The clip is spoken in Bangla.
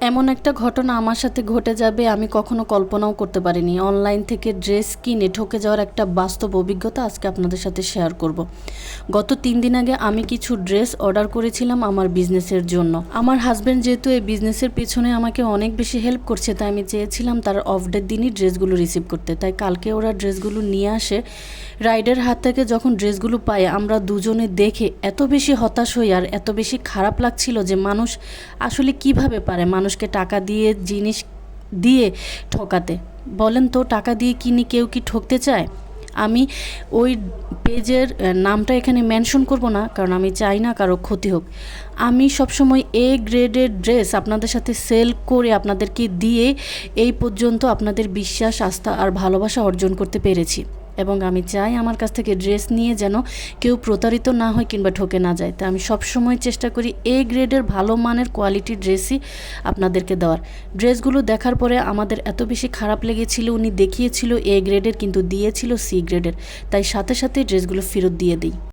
এমন একটা ঘটনা আমার সাথে ঘটে যাবে আমি কখনো কল্পনাও করতে পারিনি। অনলাইন থেকে ড্রেস কিনে ঠকে যাওয়ার একটা বাস্তব অভিজ্ঞতা আজকে আপনাদের সাথে শেয়ার করব। গত 3 দিন আগে আমি কিছু ড্রেস অর্ডার করেছিলাম আমার বিজনেসের জন্য। আমার হাজব্যান্ড যেহেতু এই বিজনেসের পেছনে আমাকে অনেক বেশি হেল্প করছে, তাই আমি চেয়েছিলাম তার অফ ডের দিনই ড্রেসগুলো রিসিভ করতে। তাই কালকে ওরা ড্রেসগুলো নিয়ে আসে। রাইডের হাত থেকে যখন ড্রেসগুলো পাই আমরা দুজনে দেখে এত বেশি হতাশ হই আর এত বেশি খারাপ লাগছিল যে মানুষ আসলে কিভাবে পারে মানুষকে টাকা দিয়ে জিনিস দিয়ে ঠকাতে। বলেন তো, টাকা দিয়ে কিনে কেউ কি ঠকতে চায়? আমি ওই পেজের নামটা এখানে মেনশন করব না, কারণ আমি চাই না কারো ক্ষতি হোক। আমি সবসময় গ্রেডের ড্রেস আপনাদের সাথে সেল করে আপনাদেরকে দিয়ে এই পর্যন্ত আপনাদের বিশ্বাস, আস্থা আর ভালোবাসা অর্জন করতে পেরেছি, এবং আমি চাই আমার কাছ থেকে ড্রেস নিয়ে যেন কেউ প্রতারিত না হয় কিংবা ঠকে না যায়। তাই আমি সবসময় চেষ্টা করি গ্রেডের ভালো মানের কোয়ালিটির ড্রেসই আপনাদেরকে দেওয়ার। ড্রেসগুলো দেখার পরে আমাদের এত বেশি খারাপ লেগেছিল, উনি দেখিয়েছিল গ্রেডের কিন্তু দিয়েছিল সি গ্রেডের, তাই সাথে সাথে ড্রেসগুলো ফেরত দিয়ে দিই।